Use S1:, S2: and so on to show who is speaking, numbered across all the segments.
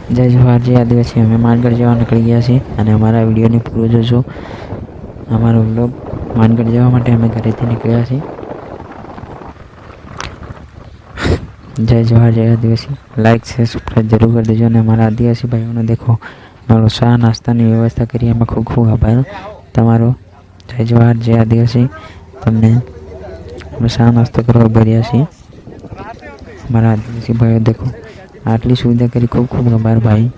S1: જય જવાહર જય આદિવાસી। અમે માનગઢ જવા નીકળી ગયા છીએ અને અમારા વિડીયોને પૂરો જોજો। અમારો વ્લોગ માનગઢ જવા માટે અમે ઘરેથી નીકળ્યા છીએ। જય જવાહર જય આદિવાસી। લાઈક શેર સબસ્ક્રાઈબ જરૂર કરી દેજો। અને અમારા આદિવાસી ભાઈઓને દેખો મારો ચા નાસ્તાની વ્યવસ્થા કરી એમાં ખૂબ ખૂબ આભાર તમારો। જય જવાહર જય આદિવાસી। તમને અમે ચા નાસ્તો કરવા ભર્યા છીએ। અમારા આદિવાસી ભાઈઓ દેખો આટલી સુવિધા કરી ખૂબ ખૂબ આભાર ભાઈ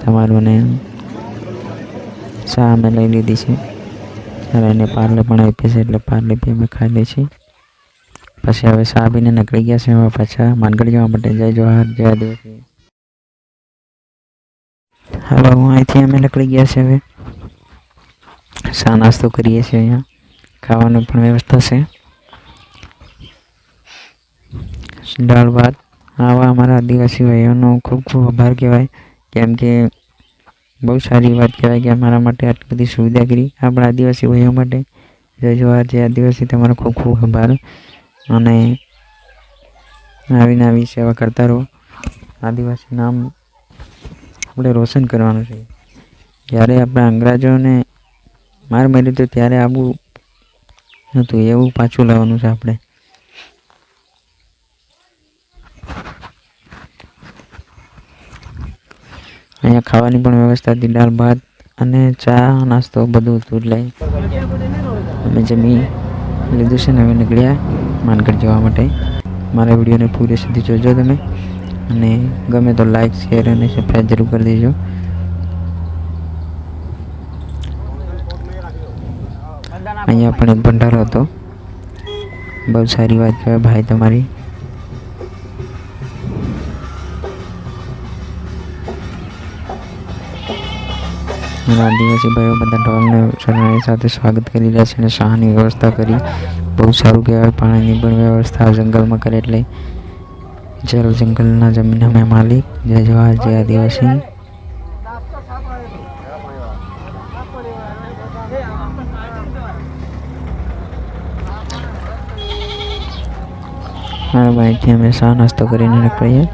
S1: તમારો। ને ચા અમે લઈ લીધી છે અને એને પાર્લે પણ આપીએ છે એટલે પાર્લે બી અમે ખાઈ લઈએ છીએ। પછી હવે ચા પીને નીકળી ગયા છે હવે પાછા માનગઢ જવા માટે। જય જવાહર જય આદિવાસી। હવે અહીંથી અમે નીકળી ગયા છે। હવે ચા નાસ્તો કરીએ છીએ। અહીંયા ખાવાની પણ વ્યવસ્થા છે, દાળ ભાત। આવા અમારા આદિવાસી ભાઈઓનો ખૂબ ખૂબ આભાર કહેવાય, કેમ કે બહુ સારી વાત કહેવાય કે અમારા માટે આટલી બધી સુવિધા કરી આપણા આદિવાસી ભાઈઓ માટે। જય જવાહર જય આદિવાસી। તમારો ખૂબ ખૂબ આભાર અને આવીને આવી સેવા કરતા રહો। આદિવાસી નામ આપણે રોશન કરવાનું છે। જ્યારે આપણા અંગ્રેજોને માર માર્યો તો ત્યારે આવું નહોતું, એવું પાછું લાવવાનું છે આપણે। અહીંયા ખાવાની પણ વ્યવસ્થા હતી, દાળ ભાત અને ચા નાસ્તો બધું હતું। એટલે અમે જમી લીધું છે ને હવે નીકળ્યા માનગઢ જવા માટે। મારા વિડીયોને પૂરે સુધી જોજો તમે અને ગમે તો લાઈક શેર અને સબસ્ક્રાઈબ જરૂર કરી દેજો। અહીંયા પણ એક ભંડારો હતો, બહુ સારી વાત કહેવાય ભાઈ તમારી। આદિવાસી ભાઈઓ બધા ઢોલને શરણાઈ સાથે સ્વાગત કરી રહ્યા છે અને શાહની વ્યવસ્થા કરી, બહુ સારું કહેવાય। પાણીની પણ વ્યવસ્થા જંગલમાં કરે એટલે જળ જંગલના જમીન અમે માલિક। જય જવાહર જય આદિવાસી। મારા ભાઈથી અમે ચા નાસ્તો કરીને નીકળીએ।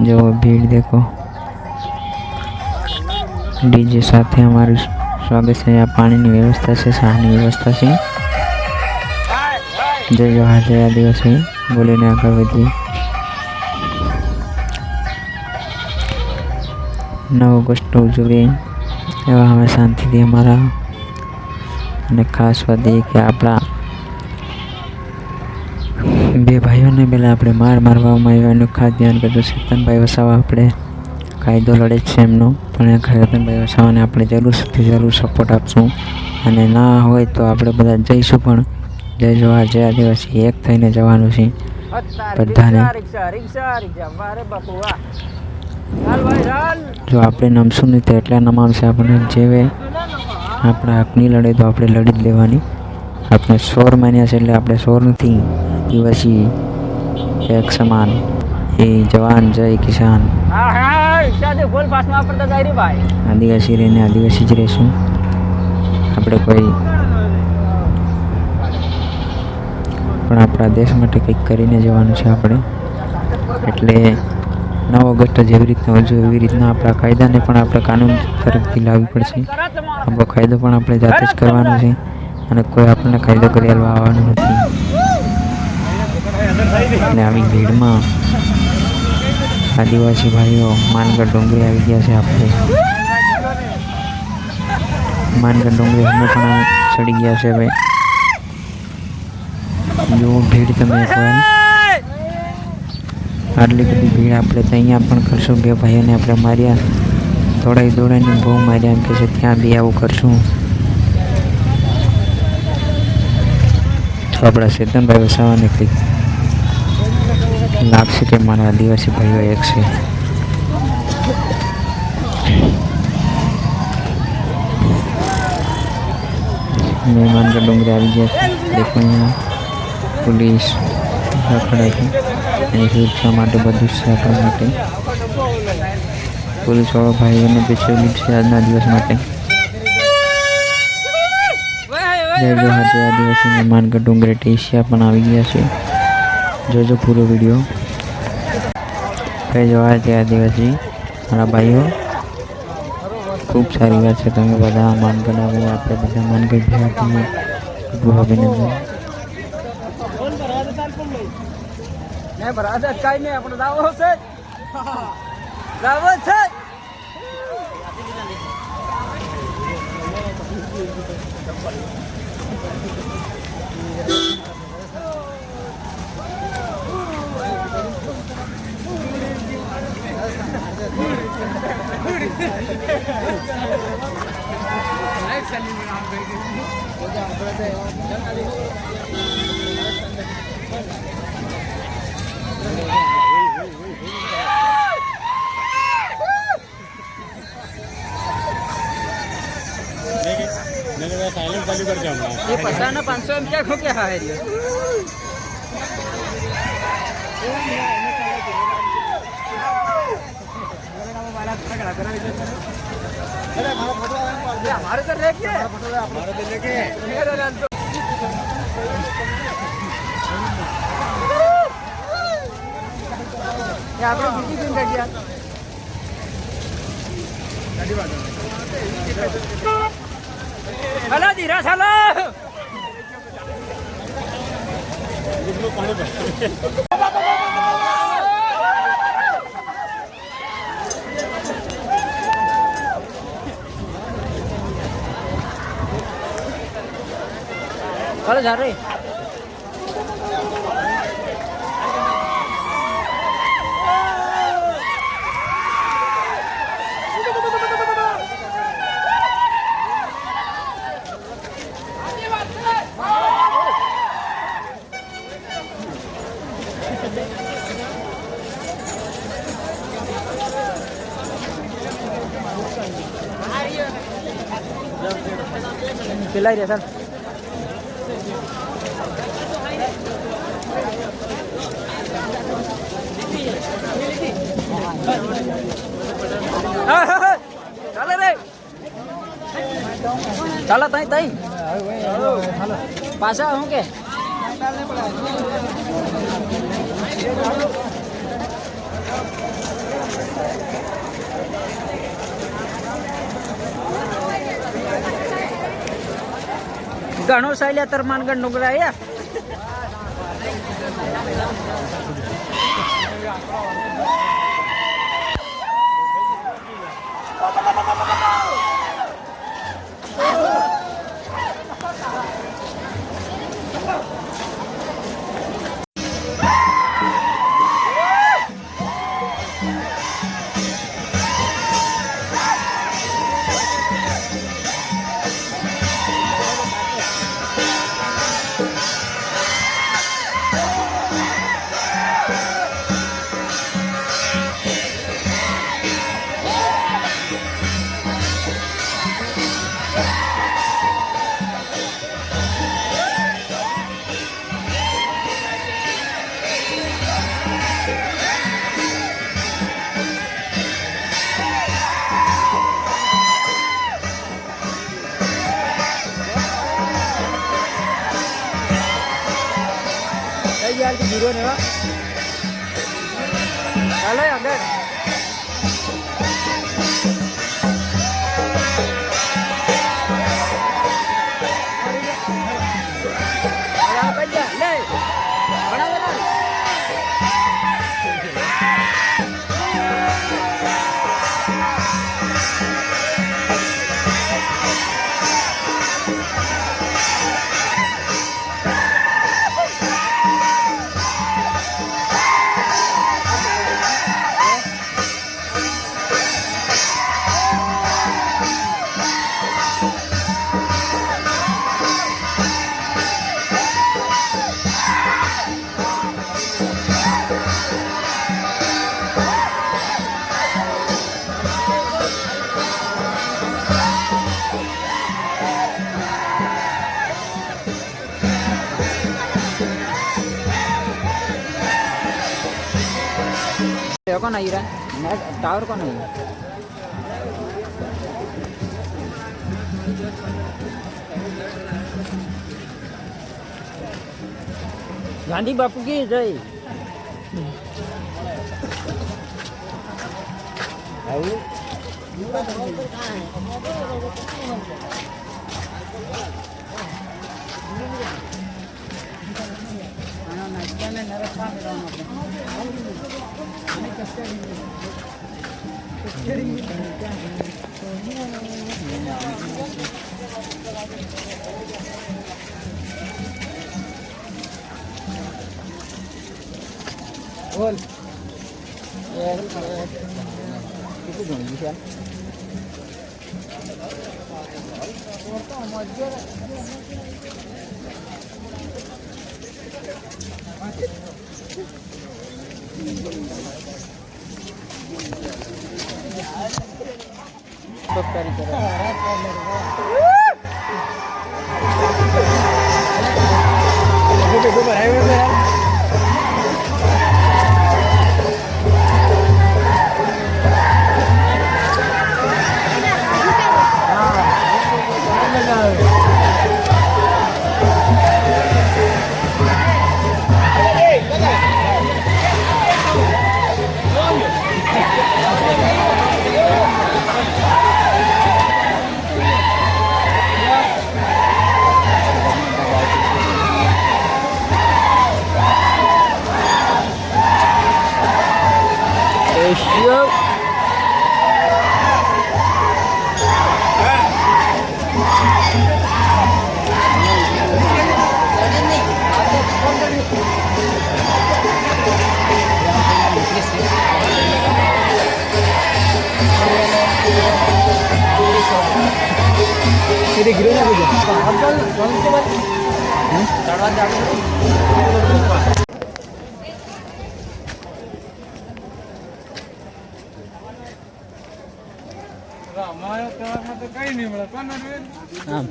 S1: जो भीड़ देखो, डीजे साथ हमाરું स्वागत છે। यहाँ पानी व्यवस्था है, शाहनी व्यवस्था है। जय जवाहर जय आदिवासी बोलीने आगे बढ़िए। 9 ऑगस्ट उजवी एवं हमें शांति थी हमारा। અને ખાસ વાત એ કે આપણા બે ભાઈઓને પહેલાં આપણે મારવામાં આવ્યો એનું ખાસ ધ્યાન કરજો। ચેતનભાઈ વસાવા આપણે કાયદો લડે છે એમનો, પણ ચેતનભાઈ વસાવાને આપણે જરૂર સપોર્ટ આપશું અને ના હોય તો આપણે બધા જઈશું પણ। જય જવાહર જય આદિવાસી, એક થઈને જવાનું છે બધાને। જો આપણે નમશું નહીં તો એટલા નમાવશે આપણને। જેવે આપણા હકની લડે તો આપણે લડી જ લેવાની। આપણે 100 માન્યા છે એટલે આપણે 100 નથી। આદિવાસી એક સમાન, એ જવાન જય કિસાન। આદિવાસી રહીને આદિવાસી જ રહીશું આપણે। કોઈ પણ આપણા દેશ માટે કંઈક કરીને જવાનું છે આપણે। એટલે 9 ઓગસ્ટ જેવી રીતના ઉજવે એવી રીતના આપણા કાયદાને પણ આપણે કાનૂન તરફથી લાવવી પડશે। આપણો કાયદો પણ આપણે જાતે જ કરવાનો છે અને કોઈ આપણને કાયદો કરી આવવાનું નથી। અને આવી ભીડમાં આદિવાસી ભાઈઓ માનગઢ ડુંગરી આવી ગયા છે આપણે। માનગઢ ડુંગરી અમે પણ ચડી ગયા છે। હવે જો ભીડ તમે એકવાર આટલી બધી ભીડ આપણે તો અહીંયા પણ કરશું। બે ભાઈઓને આપણે માર્યા, દોડાઈને બહુ માર્યા, એમ કે છે ત્યાં બી આવું કરશું તો આપણા ચેતનભાઈ વસાવાને કંઈક લાગશે કે મારા આદિવાસી ભાઈઓ એક છે। મહેમાનગઢ ડુંગરી આવી ગયા છે। દેખો અહીંયા પોલીસ ખડા છે એની સુરક્ષા માટે બધું છે આપણા માટે। પોલીસવાળા ભાઈઓને બેસેલી છે આજના દિવસ માટે। જય જવાહર જય આદિવાસી। માનગઢ ડુંગરે ટેસિયા પણ આવી ગયા છે। જોજો પૂરો વિડીયો. જય જવાહર જય આદિવાસી મારા ભાઈઓ. ખૂબ સારી વાત છે, તમે બધા માનગઢ આવો, આપણે બધા માનગઢ ભેગા થઈએ. ખૂબ અભિનંદન.
S2: કઈ નહીં, આપણે જાવો છે, જાવો છે.
S3: साइलेंट चालू कर दिया
S2: ये पसाना 500 एम क्या खो क्या है ये हमारे तो लेके हमारे तो लेके यहाँ पे कितनी दिन कर दिया हला धीरा साला कल जा रहे पिलाई रे सर चला रे चला ताई ताई पासा हूँ के घणो साइल्या तर मानगढ़ नुगरा या यार की जीरो ने वा चलो अंदर ले बड़ा बड़ा कौन आई रहा है टावर कौन है गांधी बापू की जय। બોલ કેટલું ઘણું વિશાલ તો કઈ નહીં મળે કોણ આમ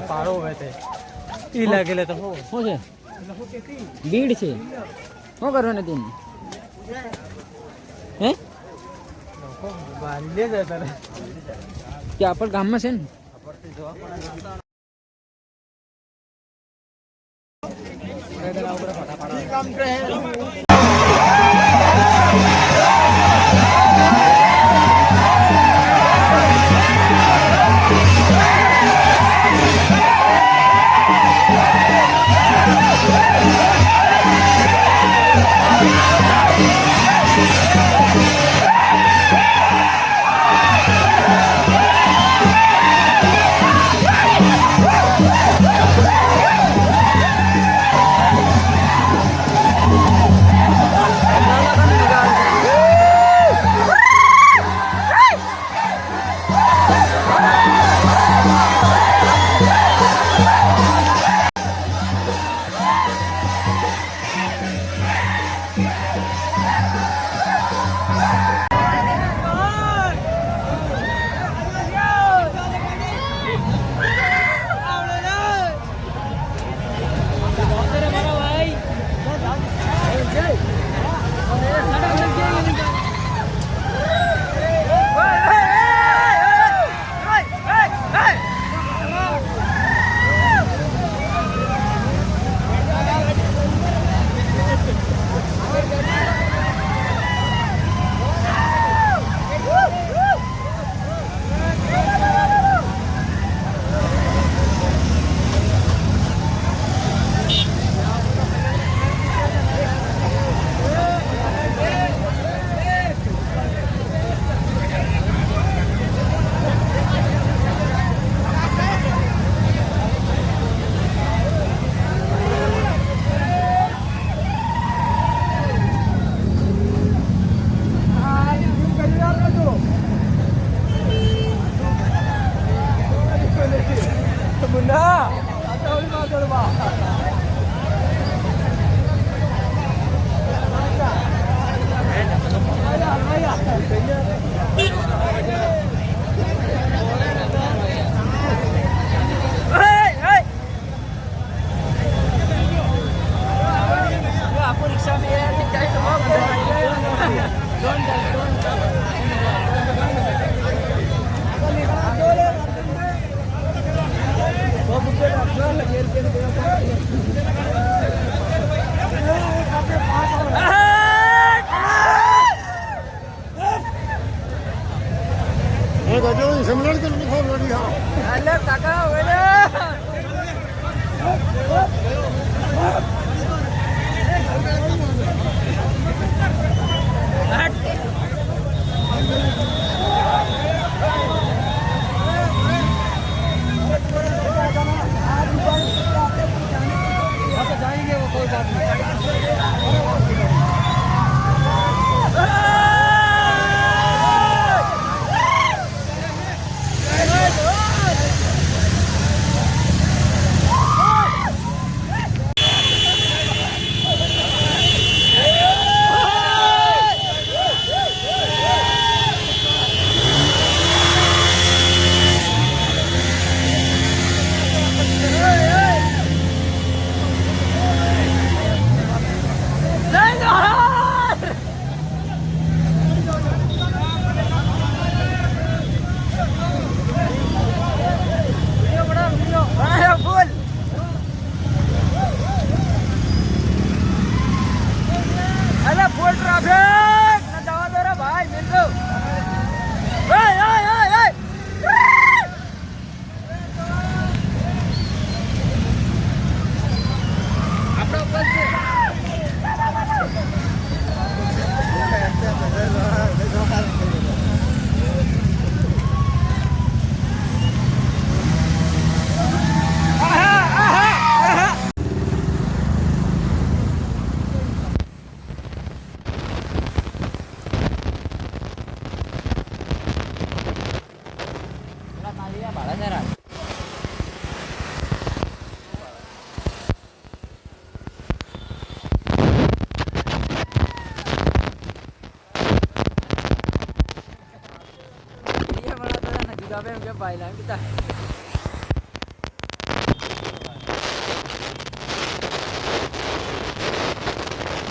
S2: સારો હોય તે ઈ લાગેલે તો શું છે ભીડ છે શું કરવાનું તેમ હે લે જાય તારે કે આપણ ગામમાં છે ને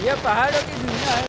S2: ये पहाड़ों की दुनिया है।